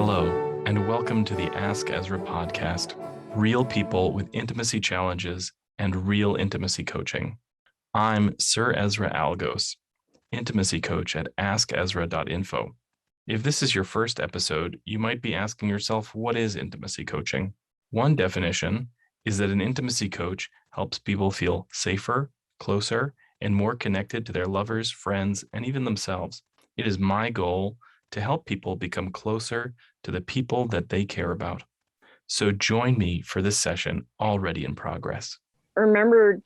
Hello, and welcome to the Ask Ezra podcast, real people with intimacy challenges and real intimacy coaching. I'm Sir Ezra Algos, intimacy coach at askezra.info. If this is your first episode, you might be asking yourself, what is intimacy coaching? One definition is that an intimacy coach helps people feel safer, closer, and more connected to their lovers, friends, and even themselves. It is my goal to help people become closer to the people that they care about. So join me for this session already in progress. I remember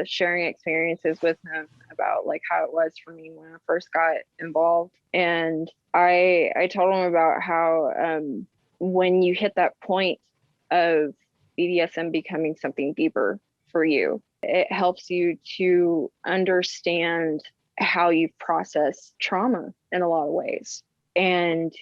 sharing experiences with him about how it was for me when I first got involved. And I told him about how when you hit that point of BDSM becoming something deeper for you, it helps you to understand how you've processed trauma in a lot of ways. And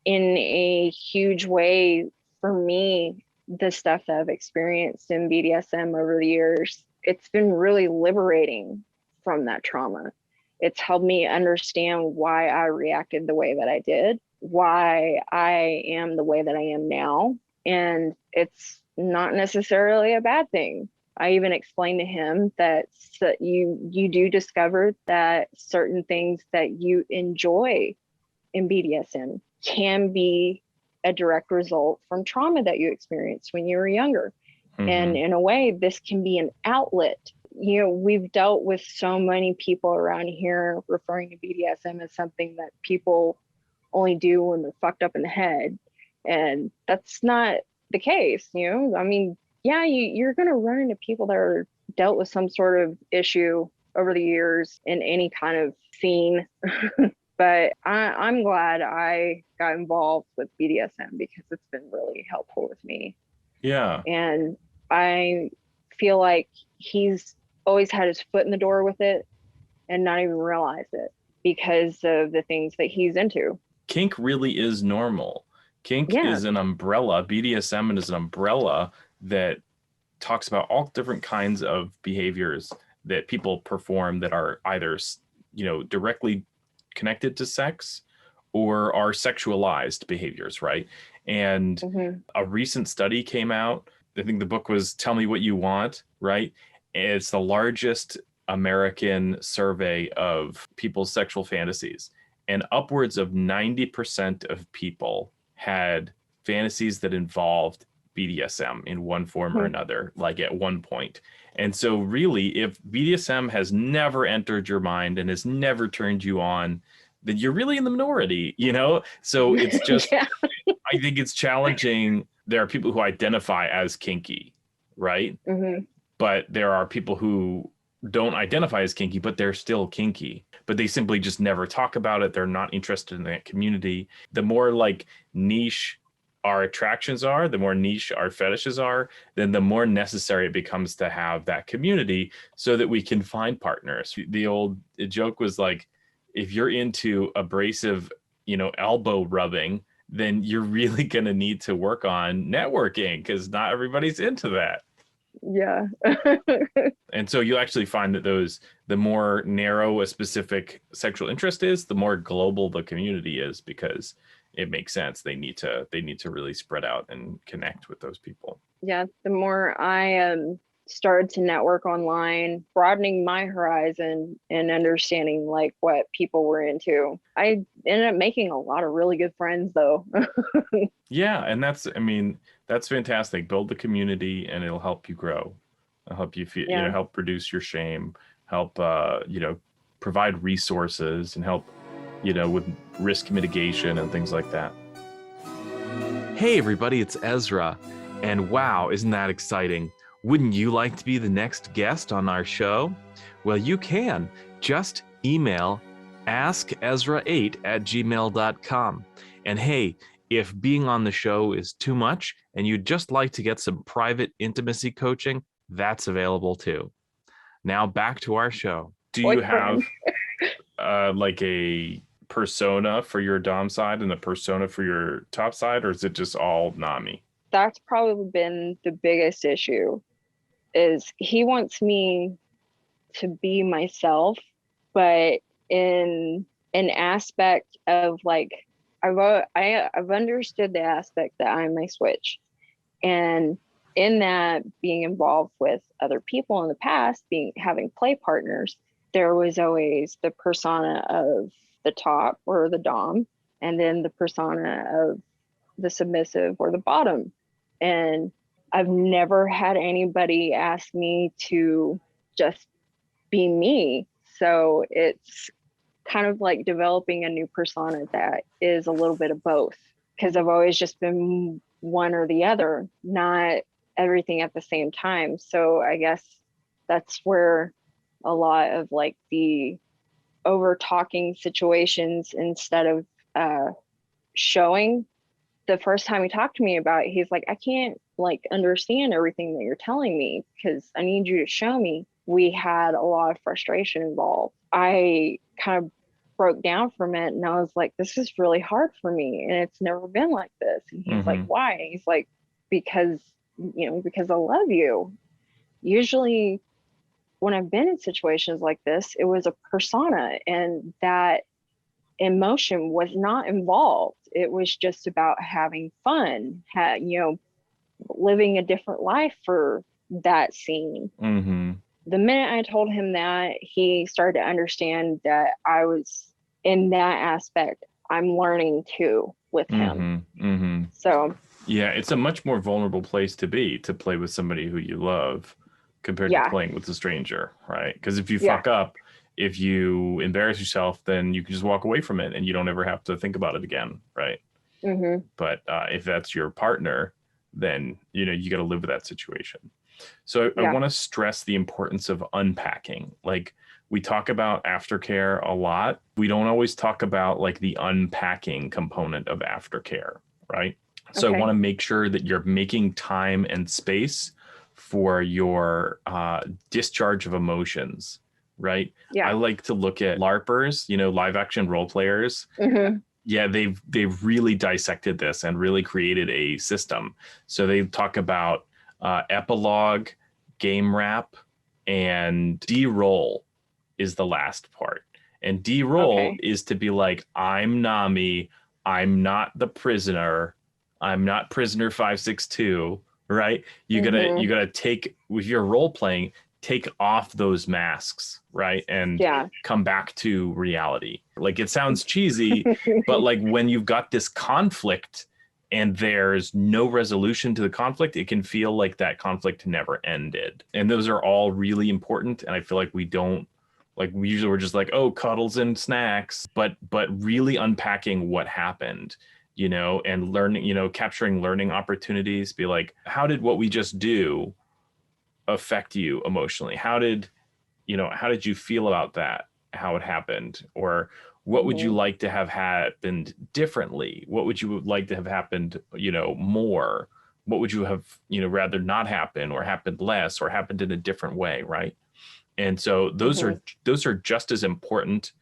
in a huge way, for me, the stuff that I've experienced in BDSM over the years, it's been really liberating from that trauma. It's helped me understand why I reacted the way that I did, why I am the way that I am now. And it's not necessarily a bad thing. I even explained to him that you do discover that certain things that you enjoy in BDSM can be a direct result from trauma that you experienced when you were younger. Mm-hmm. And in a way, this can be an outlet. You know, we've dealt with so many people around here referring to BDSM as something that people only do when they're fucked up in the head. And that's not the case, you know? I mean, yeah, you're going to run into people that are dealt with some sort of issue over the years in any kind of scene. But I'm glad I got involved with BDSM because it's been really helpful with me. Yeah. And I feel like he's always had his foot in the door with it and not even realized it because of the things that he's into. Kink really is normal. Kink is an umbrella. BDSM is an umbrella that talks about all different kinds of behaviors that people perform that are either, directly connected to sex or are sexualized behaviors, right? And a recent study came out. I think the book was Tell Me What You Want, right? It's the largest American survey of people's sexual fantasies. And upwards of 90% of people had fantasies that involved BDSM in one form or another, like at one point. And so really, if BDSM has never entered your mind and has never turned you on, then you're really in the minority, you know? So it's just, I think it's challenging. There are people who identify as kinky, right? Mm-hmm. But there are people who don't identify as kinky, but they're still kinky, but they simply just never talk about it. They're not interested in that community. The more niche our attractions are, the more niche our fetishes are, then the more necessary it becomes to have that community so that we can find partners. The old joke was if you're into abrasive, elbow rubbing, then you're really going to need to work on networking because not everybody's into that. Yeah. And so you'll actually find that the more narrow a specific sexual interest is, the more global the community is, because it makes sense. They need to really spread out and connect with those people. Yeah. The more I started to network online, broadening my horizon and understanding what people were into, I ended up making a lot of really good friends though. Yeah. And that's fantastic. Build the community and it'll help you grow. It'll help you feel, help reduce your shame, help, provide resources and help, with risk mitigation and things like that. Hey everybody, it's Ezra. And wow, isn't that exciting? Wouldn't you like to be the next guest on our show? Well, you can. Just email askezra8@gmail.com. And hey, if being on the show is too much and you'd just like to get some private intimacy coaching, that's available too. Now back to our show. Do you have a persona for your dom side and a persona for your top side, or is it just all Naami? That's probably been the biggest issue, is he wants me to be myself, but in an aspect of I've understood the aspect that I'm a switch, and in that, being involved with other people in the past, having play partners, there was always the persona of the top or the dom, and then the persona of the submissive or the bottom. And I've never had anybody ask me to just be me. So it's kind of like developing a new persona that is a little bit of both, because I've always just been one or the other, not everything at the same time. So I guess that's where a lot of like the over talking situations, instead of showing, the first time he talked to me about it, he's like, I can't like understand everything that you're telling me because I need you to show me. We had a lot of frustration involved. I kind of broke down from it and I was like, this is really hard for me and it's never been like this. And he's like, why? And he's like, because, because I love you. Usually when I've been in situations like this, it was a persona and that emotion was not involved. It was just about having fun, living a different life for that scene. The minute I told him that, he started to understand that I was in that aspect. I'm learning too with him. So yeah, it's a much more vulnerable place to be, to play with somebody who you love compared to playing with a stranger, right? Because if you fuck up, if you embarrass yourself, then you can just walk away from it and you don't ever have to think about it again, right? But if that's your partner, then you got to live with that situation. So I want to stress the importance of unpacking. Like, we talk about aftercare a lot. We don't always talk about like the unpacking component of aftercare, right? So I want to make sure that you're making time and space for your discharge of emotions, right? I like to look at LARPers, live action role players. Yeah, they've really dissected this and really created a system. So they talk about epilogue, game wrap, and de-roll is the last part. And de-roll is to be like, I'm Naami, I'm not the prisoner, I'm not prisoner 562, right? You gotta take, with your role playing, take off those masks, right? And come back to reality. Like, it sounds cheesy, but like when you've got this conflict and there's no resolution to the conflict, it can feel like that conflict never ended. And those are all really important. And I feel like we usually we're just like, oh, cuddles and snacks, but really unpacking what happened, and learning, capturing learning opportunities, be like, how did what we just do affect you emotionally? How did you feel about that, how it happened? Or what would you like to have happened differently? What would you like to have happened, more? What would you have, rather not happen, or happened less, or happened in a different way, right? And so those are just as important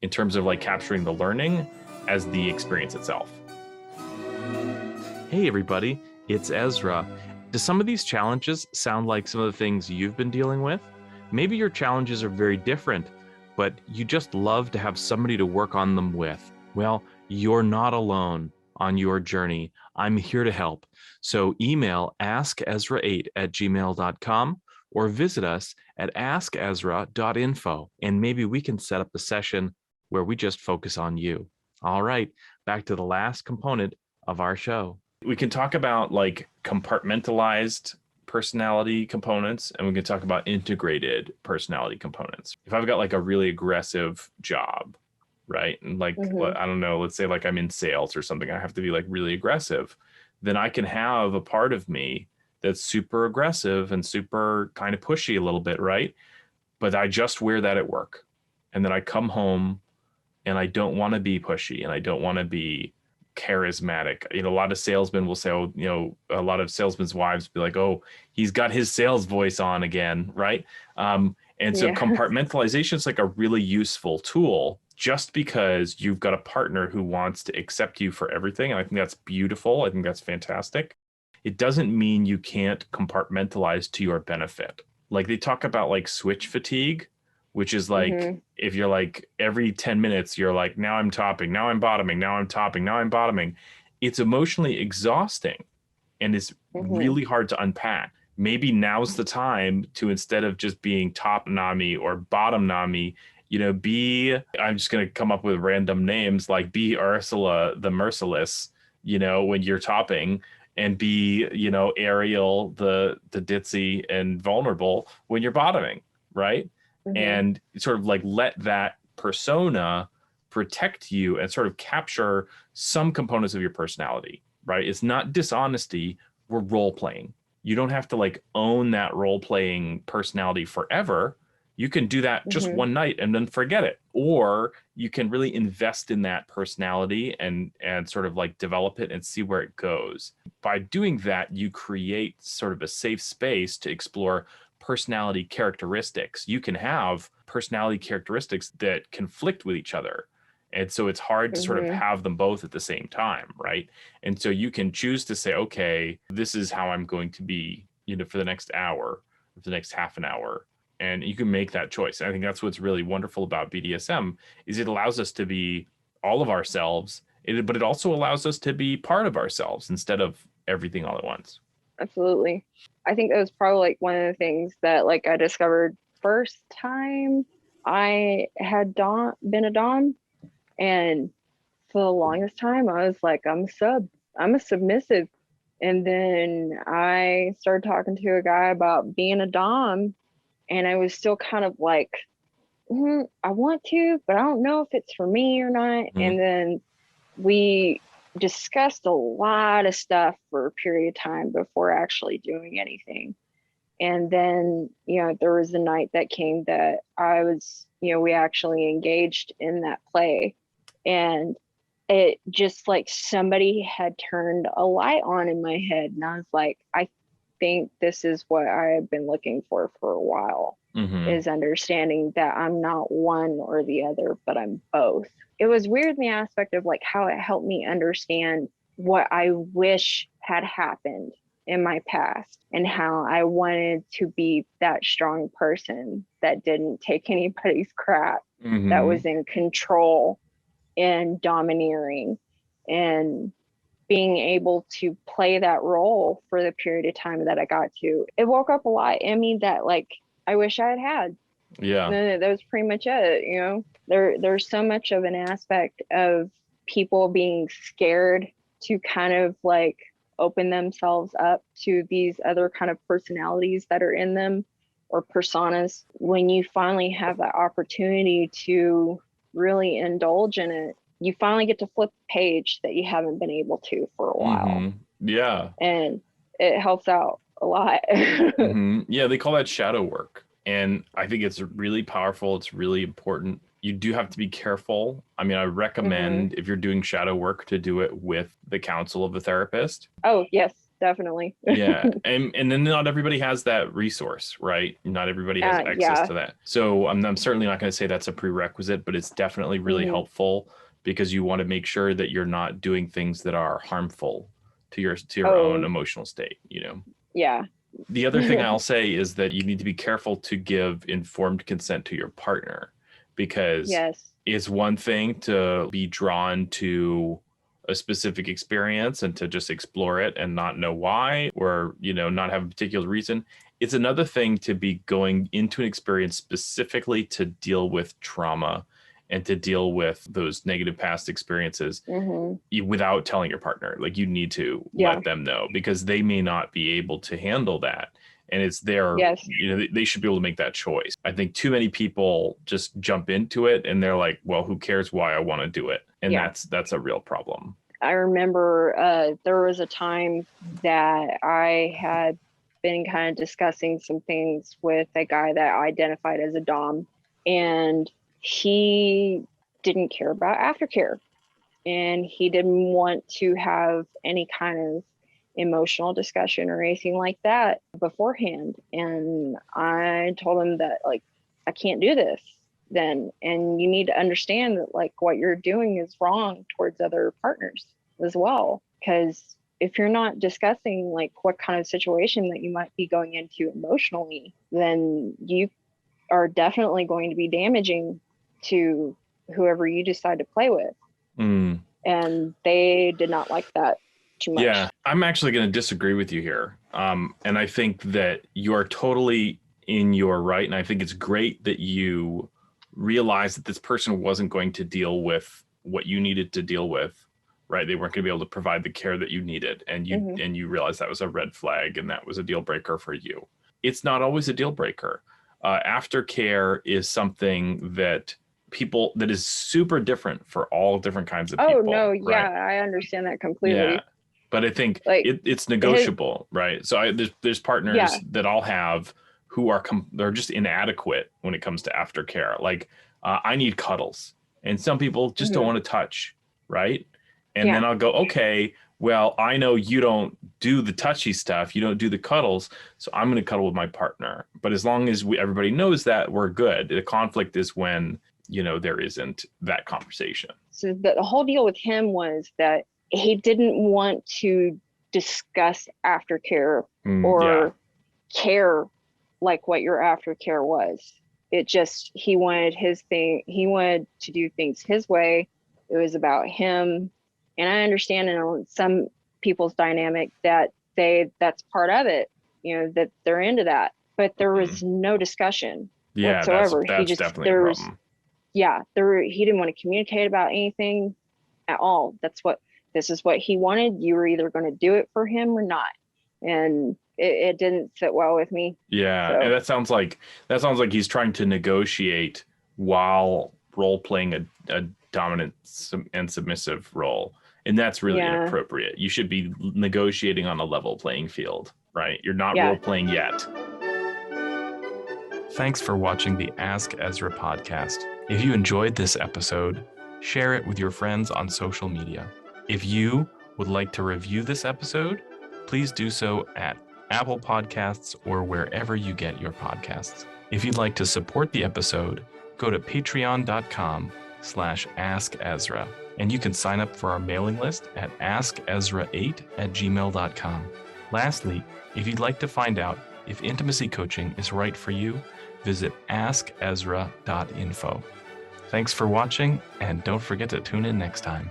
in terms of like capturing the learning as the experience itself. Hey everybody, it's Ezra. Do some of these challenges sound like some of the things you've been dealing with? Maybe your challenges are very different, but you just love to have somebody to work on them with. Well, you're not alone on your journey. I'm here to help. So email askezra8@gmail.com or visit us at askezra.info, and maybe we can set up a session where we just focus on you. All right, back to the last component of our show. We can talk about like compartmentalized personality components, and we can talk about integrated personality components. If I've got like a really aggressive job, right? And like, I don't know, let's say like I'm in sales or something, I have to be like really aggressive. Then I can have a part of me that's super aggressive and super kind of pushy a little bit, right? But I just wear that at work. And then I come home and I don't want to be pushy and I don't want to be charismatic. A lot of salesmen will say, a lot of salesmen's wives be like, oh, he's got his sales voice on again, right? And so compartmentalization is like a really useful tool, just because you've got a partner who wants to accept you for everything. And I think that's beautiful. I think that's fantastic. It doesn't mean you can't compartmentalize to your benefit. Like, they talk about like switch fatigue, which is like, if you're like every 10 minutes, you're like, now I'm topping, now I'm bottoming, now I'm topping, now I'm bottoming. It's emotionally exhausting and it's really hard to unpack. Maybe now's the time to, instead of just being top Naami or bottom Naami, I'm just going to come up with random names, like be Ursula the Merciless, when you're topping, and be, Ariel the ditzy and vulnerable when you're bottoming, right? And sort of like let that persona protect you and sort of capture some components of your personality, right? It's not dishonesty. We're role playing. You don't have to like own that role playing personality forever. You can do that just one night and then forget it. Or you can really invest in that personality and sort of like develop it and see where it goes. By doing that, you create sort of a safe space to explore personality characteristics. You can have personality characteristics that conflict with each other. And so it's hard to sort of have them both at the same time, right? And so you can choose to say, okay, this is how I'm going to be, for the next hour, for the next half an hour. And you can make that choice. And I think that's what's really wonderful about BDSM is it allows us to be all of ourselves, but it also allows us to be part of ourselves instead of everything all at once. Absolutely. I think that was probably like one of the things that like I discovered first time I had been a dom. And for the longest time, I was like, I'm a submissive. And then I started talking to a guy about being a dom, and I was still kind of like, I want to, but I don't know if it's for me or not. And then we discussed a lot of stuff for a period of time before actually doing anything. And then, there was a night that came that I was, we actually engaged in that play. And it just like somebody had turned a light on in my head. And I was like, I think this is what I have been looking for a while, is understanding that I'm not one or the other, but I'm both. It was weird in the aspect of like how it helped me understand what I wish had happened in my past and how I wanted to be that strong person that didn't take anybody's crap, that was in control and domineering, and being able to play that role for the period of time that I got to. It woke up a lot in me that like I wish I had. Yeah. And that was pretty much it. There's so much of an aspect of people being scared to kind of like open themselves up to these other kind of personalities that are in them, or personas. When you finally have that opportunity to really indulge in it, you finally get to flip the page that you haven't been able to for a while. Yeah. And it helps out a lot. Yeah, they call that shadow work. And I think it's really powerful. It's really important. You do have to be careful. I mean, I recommend if you're doing shadow work to do it with the counsel of a therapist. Oh, yes, definitely. Yeah. And then not everybody has that resource, right? Not everybody has access to that. So I'm certainly not going to say that's a prerequisite, but it's definitely really helpful because you want to make sure that you're not doing things that are harmful to your own emotional state, Yeah. The other thing I'll say is that you need to be careful to give informed consent to your partner, because it's one thing to be drawn to a specific experience and to just explore it and not know why, or, not have a particular reason. It's another thing to be going into an experience specifically to deal with trauma and to deal with those negative past experiences without telling your partner. Like, you need to let them know, because they may not be able to handle that. And it's their, they should be able to make that choice. I think too many people just jump into it and they're like, well, who cares why I want to do it? And that's a real problem. I remember there was a time that I had been kind of discussing some things with a guy that identified as a dom, and he didn't care about aftercare, and he didn't want to have any kind of emotional discussion or anything like that beforehand. And I told him that like, I can't do this then, and you need to understand that like what you're doing is wrong towards other partners as well, because if you're not discussing like what kind of situation that you might be going into emotionally, then you are definitely going to be damaging to whoever you decide to play with. And they did not like that too much. Yeah, I'm actually going to disagree with you here. And I think that you are totally in your right. And I think it's great that you realized that this person wasn't going to deal with what you needed to deal with, right? They weren't going to be able to provide the care that you needed. And you realized that was a red flag and that was a deal breaker for you. It's not always a deal breaker. Aftercare is something that is super different for all different kinds of people. Oh, no. Right? Yeah, I understand that completely. Yeah. But I think like it's negotiable, right? So there's partners that I'll have who are they're just inadequate when it comes to aftercare. Like I need cuddles, and some people just don't want to touch, right? And then I'll go, okay, well, I know you don't do the touchy stuff, you don't do the cuddles, so I'm going to cuddle with my partner. But as long as everybody knows that, we're good. The conflict is when there isn't that conversation. So the whole deal with him was that he didn't want to discuss aftercare or care like what your aftercare was. It just, he wanted his thing. He wanted to do things his way. It was about him. And I understand in some people's dynamic that that's part of it, that they're into that. But there was no discussion whatsoever. That's definitely a problem. He didn't want to communicate about anything at all. This is what he wanted. You were either going to do it for him or not. And it didn't sit well with me. Yeah. So. And that sounds like he's trying to negotiate while role playing a dominant and submissive role. And that's really inappropriate. You should be negotiating on a level playing field, right? You're not role playing yet. Thanks for watching the Ask Ezra podcast. If you enjoyed this episode, share it with your friends on social media. If you would like to review this episode, please do so at Apple Podcasts or wherever you get your podcasts. If you'd like to support the episode, go to patreon.com/AskEzra, and you can sign up for our mailing list at askezra8@gmail.com. Lastly, if you'd like to find out if intimacy coaching is right for you, visit askezra.info. Thanks for watching, and don't forget to tune in next time.